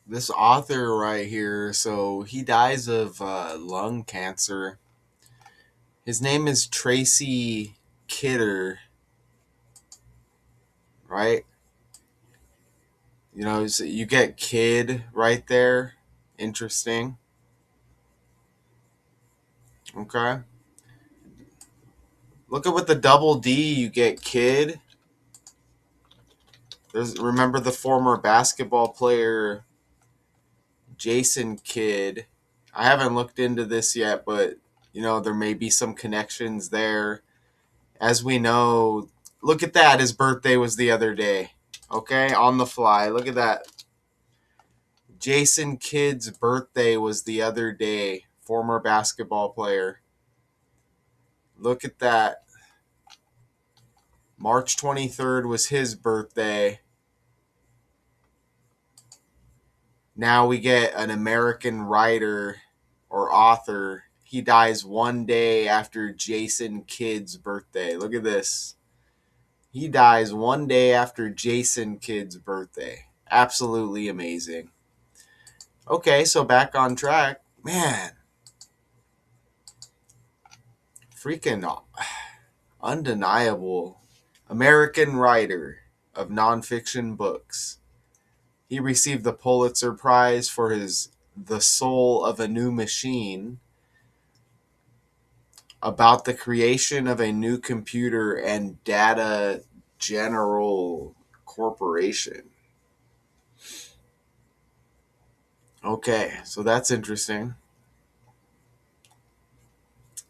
this author right here, so he dies of lung cancer. His name is Tracy Kidder, right? You know, so you get kid right there. Interesting. Okay. Look at with the double D, you get kid. Remember the former basketball player Jason Kidd. I haven't looked into this yet, but there may be some connections there. As we know, look at that. His birthday was the other day. Okay, on the fly. Look at that. Jason Kidd's birthday was the other day. Former basketball player. Look at that. March 23rd was his birthday. Now we get an American writer or author. He dies one day after Jason Kidd's birthday. Look at this. He dies one day after Jason Kidd's birthday. Absolutely amazing. Okay, so back on track. Man, freaking undeniable. American writer of nonfiction books. He received the Pulitzer Prize for his The Soul of a New Machine, about the creation of a new computer and data general corporation. Okay, so that's interesting.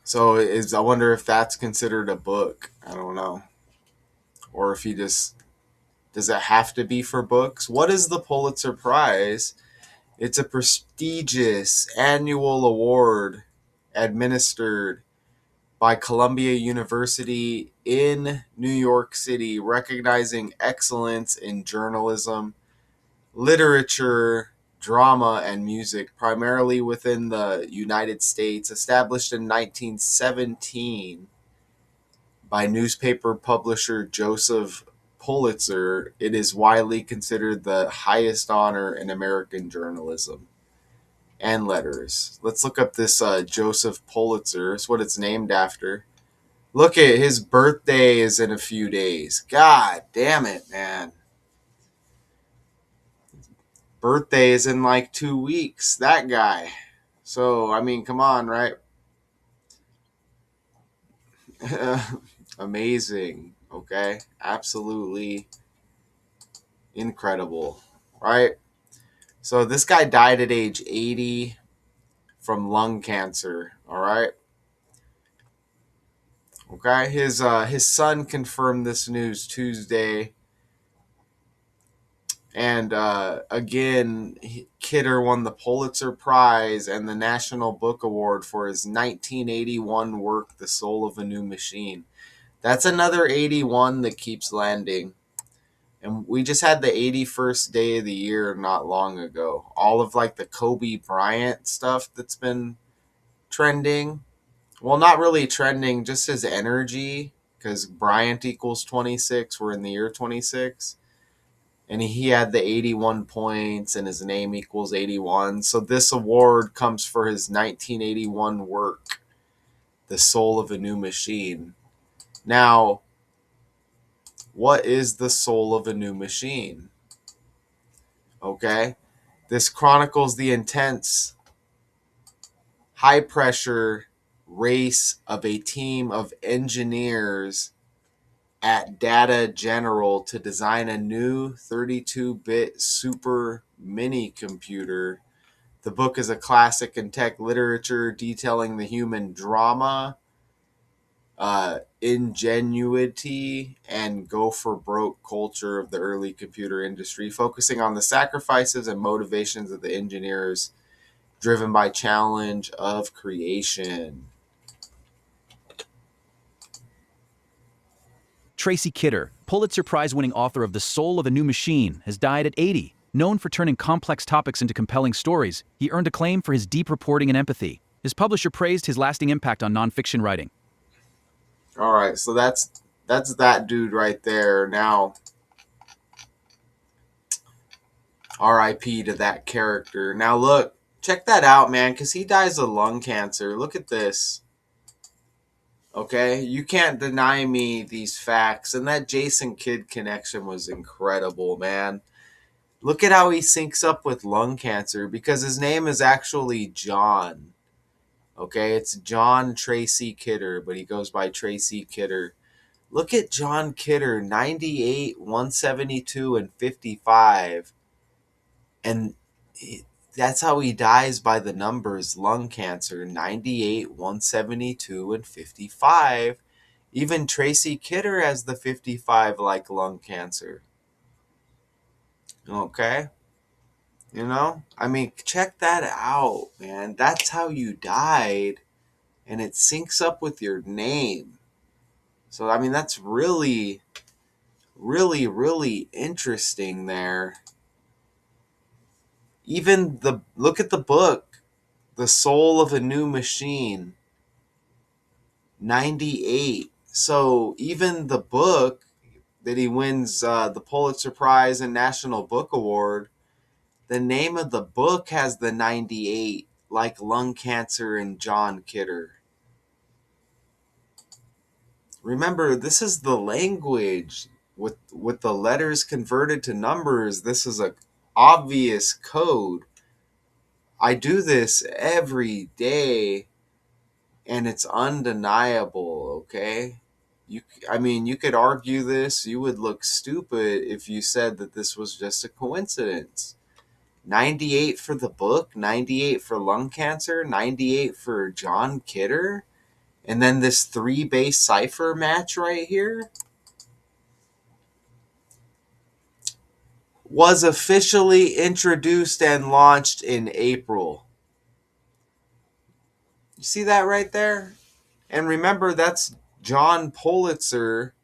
So I wonder if that's considered a book. I don't know. Or if he just does it have to be for books? What is the Pulitzer Prize? It's a prestigious annual award administered by Columbia University in New York City, recognizing excellence in journalism, literature, drama, and music, primarily within the United States. Established in 1917 by newspaper publisher Joseph Pulitzer, it is widely considered the highest honor in American journalism and letters. Let's look up this Joseph Pulitzer. It's what it's named after. Look at his birthday is in a few days. God damn it, man. Birthday is in like 2 weeks. That guy. So, I mean, come on, right? Amazing. Okay. Absolutely incredible. Right? So, this guy died at age 80 from lung cancer. All right. Okay. His son confirmed this news Tuesday. And again, Kidder won the Pulitzer Prize and the National Book Award for his 1981 work, The Soul of a New Machine. That's another 81 that keeps landing. And we just had the 81st day of the year not long ago. All of like the Kobe Bryant stuff that's been trending. Well, not really trending, just his energy, because Bryant equals 26. We're in the year 26. And he had the 81 points and his name equals 81. So this award comes for his 1981 work, The Soul of a New Machine. Now, what is the soul of a new machine? Okay. This chronicles the intense, high pressure race of a team of engineers at Data General to design a new 32-bit super mini computer. The book is a classic in tech literature detailing the human drama, ingenuity, and go for broke culture of the early computer industry, focusing on the sacrifices and motivations of the engineers driven by challenge of creation. Tracy Kidder, Pulitzer Prize-winning author of The Soul of a New Machine, has died at 80. Known for turning complex topics into compelling stories, he earned acclaim for his deep reporting and empathy. His publisher praised his lasting impact on nonfiction writing. All right, so that's that dude right there. Now, R.I.P. to that character. Now look, check that out, man, because he dies of lung cancer. Look at this. Okay, you can't deny me these facts. And that Jason Kidd connection was incredible, man. Look at how he syncs up with lung cancer because his name is actually John. Okay, it's John Tracy Kidder, but he goes by Tracy Kidder. Look at John Kidder, 98, 172, and 55. And that's how he dies by the numbers: lung cancer, 98, 172, and 55. Even Tracy Kidder has the 55 like lung cancer. Okay? I mean, check that out, man. That's how you died, and it syncs up with your name. So, I mean, that's really, really, really interesting there. Even the look at the book, The Soul of a New Machine, 98. So, even the book that he wins the Pulitzer Prize and National Book Award, the name of the book has the 98, like lung cancer and John Kidder. Remember, this is the language with the letters converted to numbers. This is a obvious code. I do this every day and it's undeniable, okay? You I mean, you could argue this. You would look stupid if you said that this was just a coincidence. 98 for the book, 98 for lung cancer, 98 for John Kidder, and then this three base cipher match right here was officially introduced and launched in April. You see that right there? And remember, that's John Pulitzer.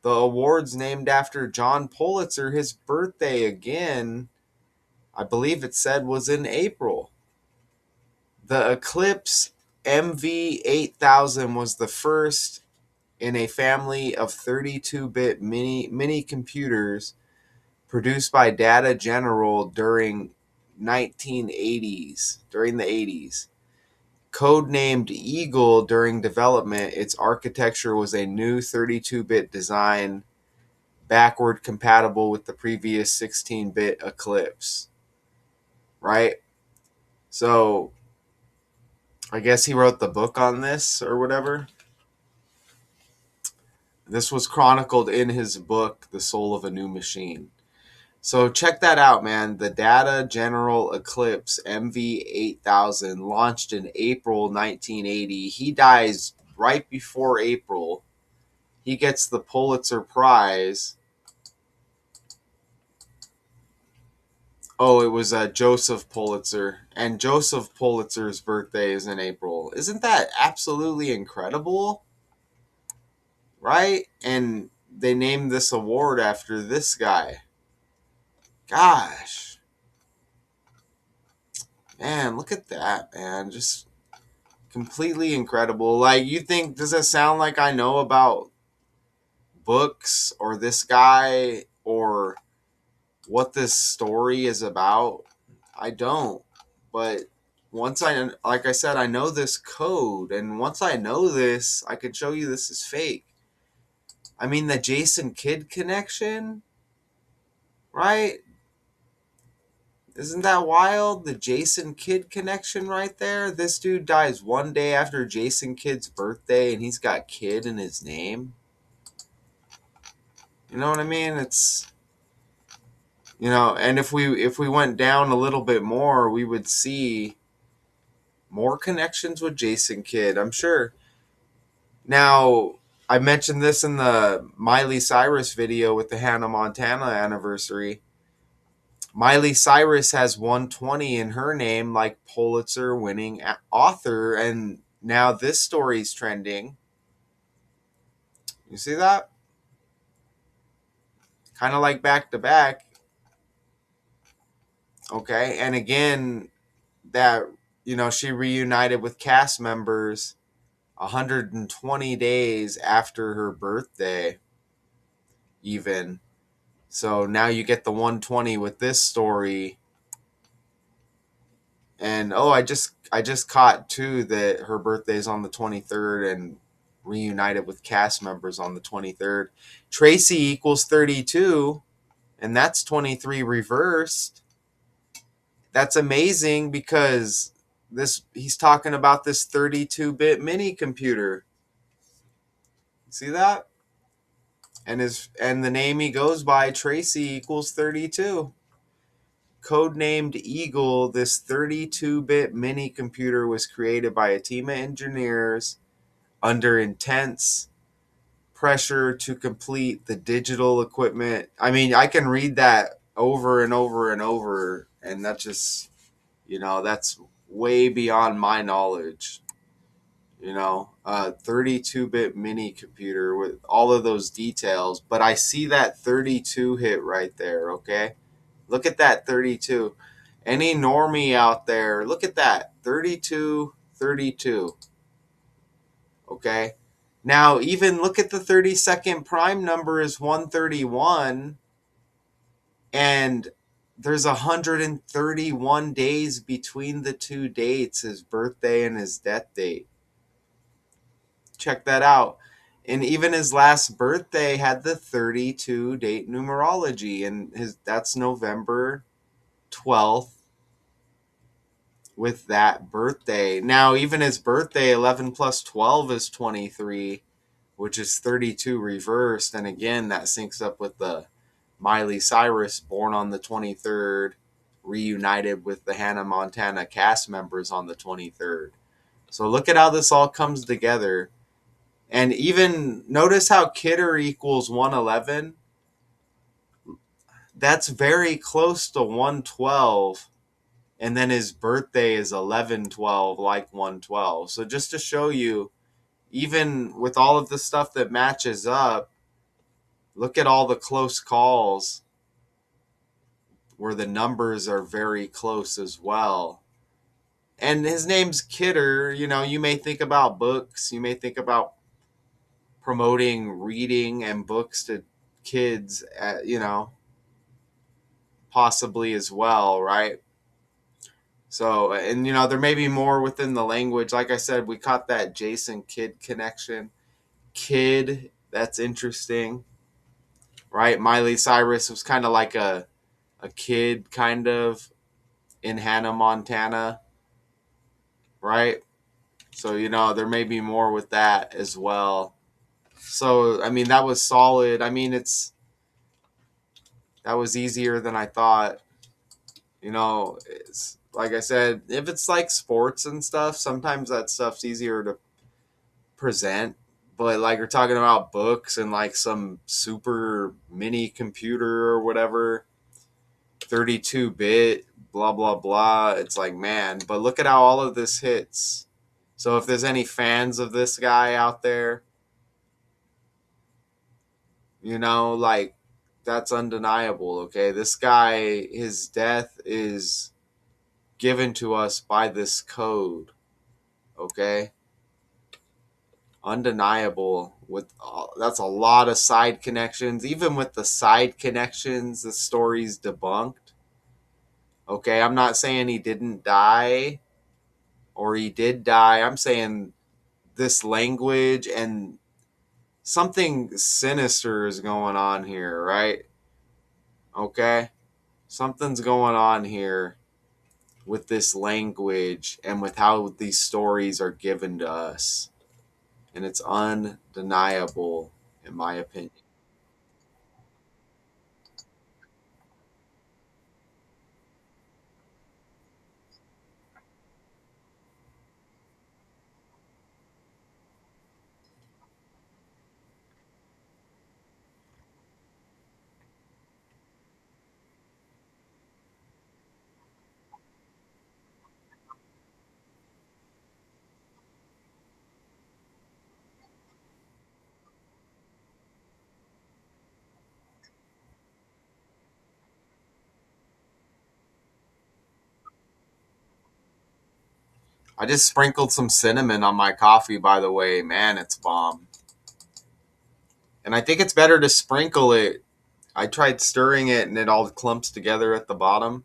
The award's named after John Pulitzer. His birthday, again, I believe it said, was in April. The Eclipse MV8000 was the first in a family of 32-bit mini computers produced by Data General during the 80s. Codenamed Eagle during development, its architecture was a new 32-bit design, backward compatible with the previous 16-bit Eclipse. Right? So, I guess he wrote the book on this or whatever. This was chronicled in his book, The Soul of a New Machine. So check that out, man. The Data General Eclipse MV8000 launched in April 1980. He dies right before April. He gets the Pulitzer Prize. Oh, it was Joseph Pulitzer. And Joseph Pulitzer's birthday is in April. Isn't that absolutely incredible? Right? And they named this award after this guy. Gosh. Man, look at that, man. Just completely incredible. Like, you think, does it sound like I know about books or this guy or what this story is about? I don't. But like I said, I know this code. And once I know this, I could show you this is fake. I mean, the Jason Kidd connection, right? Isn't that wild? The Jason Kidd connection right there. This dude dies one day after Jason Kidd's birthday and he's got Kidd in his name. You know what I mean? And if we went down a little bit more, we would see more connections with Jason Kidd, I'm sure. Now, I mentioned this in the Miley Cyrus video with the Hannah Montana anniversary. Miley Cyrus has 120 in her name, like Pulitzer-winning author, and now this story's trending. You see that? Kind of like back to back. Okay, and again, that she reunited with cast members 120 days after her birthday, even. So now you get the 120 with this story. And oh, I just caught too that her birthday's on the 23rd and reunited with cast members on the 23rd. Tracy equals 32, and that's 23 reversed. That's amazing because this he's talking about this 32-bit mini computer. See that? And the name he goes by, Tracy equals 32. Codenamed Eagle, this 32-bit mini computer was created by a team of engineers under intense pressure to complete the digital equipment. I mean, I can read that over and over and over, and that just, that's way beyond my knowledge. 32-bit mini computer with all of those details, but I see that 32 hit right there, okay? Look at that 32. Any normie out there, look at that 32, 32. Okay. Now, even look at the 32nd prime number is 131, and there's 131 days between the two dates, his birthday and his death date. Check that out. And even his last birthday had the 32 date numerology, and that's November 12th with that birthday. Now, even his birthday, 11 plus 12 is 23, which is 32 reversed. And again, that syncs up with the Miley Cyrus, born on the 23rd, reunited with the Hannah Montana cast members on the 23rd. So look at how this all comes together. And even notice how Kidder equals 111. That's very close to 112. And then his birthday is 11/12, like 112. So just to show you, even with all of the stuff that matches up, look at all the close calls where the numbers are very close as well. And his name's Kidder. You may think about books, you may think about promoting reading and books to kids, possibly as well, right? So, and there may be more within the language. Like I said, we caught that Jason Kidd connection. Kid, that's interesting, right? Miley Cyrus was kind of like a kid, kind of, in Hannah Montana, right? So, there may be more with that as well. So, I mean, that was solid. I mean, that was easier than I thought. It's like I said, if it's like sports and stuff, sometimes that stuff's easier to present. But like we're talking about books and like some super mini computer or whatever, 32-bit, blah blah blah. It's like, man, but look at how all of this hits. So if there's any fans of this guy out there, like, that's undeniable, okay? This guy, his death is given to us by this code, okay? Undeniable. With that's a lot of side connections. Even with the side connections, the story's debunked. Okay, I'm not saying he didn't die or he did die. I'm saying this language and something sinister is going on here, right? Okay, something's going on here with this language and with how these stories are given to us, and it's undeniable, in my opinion. I just sprinkled some cinnamon on my coffee, by the way. Man, it's bomb. And I think it's better to sprinkle it. I tried stirring it and it all clumps together at the bottom.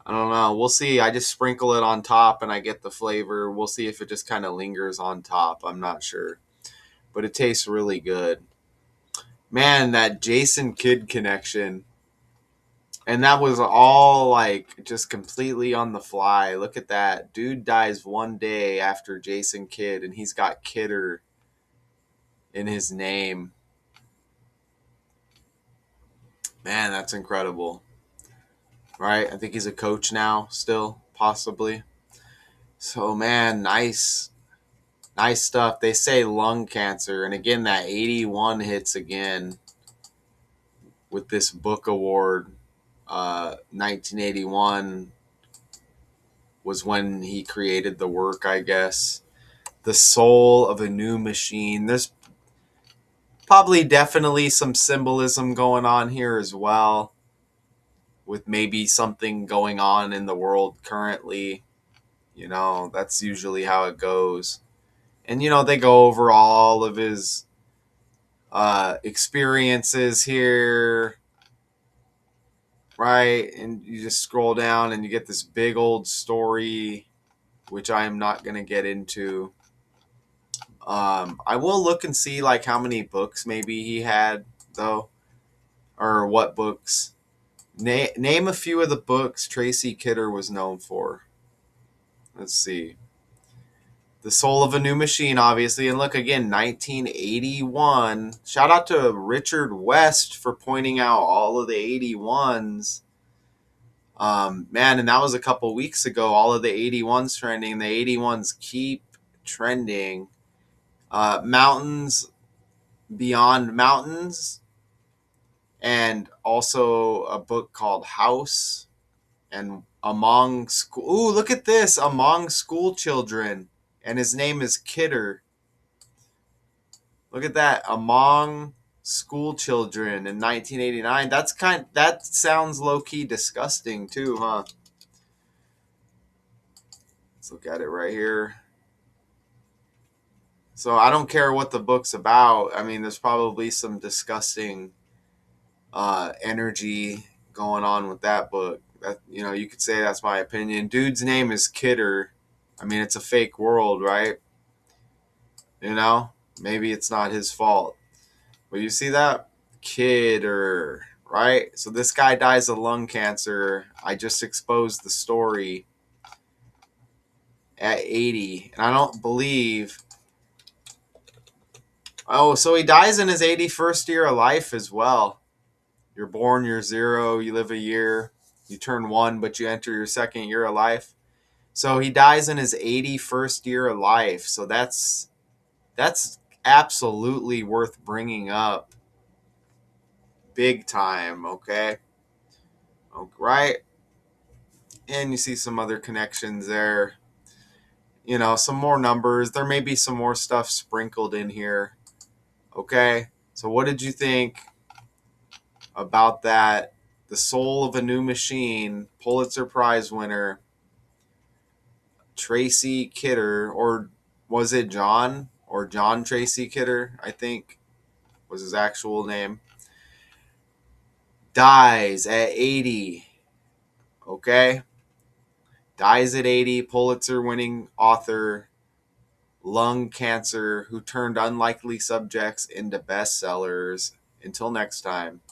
I don't know. We'll see. I just sprinkle it on top and I get the flavor. We'll see if it just kind of lingers on top. I'm not sure. But it tastes really good. Man, that Jason Kidd connection. And that was all like just completely on the fly. Look at that. Dude dies one day after Jason Kidd, and he's got Kidder in his name. Man, that's incredible. Right? I think he's a coach now, still, possibly. So, man, nice stuff. They say lung cancer. And again, that 81 hits again with this book award. 1981 was when he created the work, I guess. The soul of a new machine. There's probably definitely some symbolism going on here as well, with maybe something going on in the world currently. That's usually how it goes. And, they go over all of his experiences here, right? And you just scroll down and you get this big old story, which I am not going to get into. I will look and see like how many books maybe he had though, or what books. Name a few of the books Tracy Kidder was known for. Let's see. The Soul of a New Machine, obviously, and look again, 1981. Shout out to Richard West for pointing out all of the 81s. Man, and that was a couple weeks ago. All of the 81s trending. The 81s keep trending. Mountains Beyond Mountains, and also a book called House, and Among School. Ooh, look at this! Among School Children, and his name is Kidder. Look at that! Among School Children in 1989. That sounds low key disgusting too, huh? Let's look at it right here. So I don't care what the book's about. I mean, there's probably some disgusting energy going on with that book. That you could say that's my opinion. Dude's name is Kidder. I mean, it's a fake world, right? Maybe it's not his fault. But you see that? Kidder, right? So this guy dies of lung cancer. I just exposed the story at 80, and I don't believe. Oh, so he dies in his 81st year of life as well. You're born, you're 0, you live a year, you turn 1, but you enter your second year of life. So he dies in his 81st year of life. So that's absolutely worth bringing up, big time. Okay, right. And you see some other connections there. Some more numbers. There may be some more stuff sprinkled in here. Okay, so what did you think about that? The Soul of a New Machine, Pulitzer Prize winner, Tracy Kidder, or was it John? Or John Tracy Kidder, I think was his actual name. Dies at 80. Okay? Dies at 80, Pulitzer-winning author, lung cancer, who turned unlikely subjects into bestsellers. Until next time.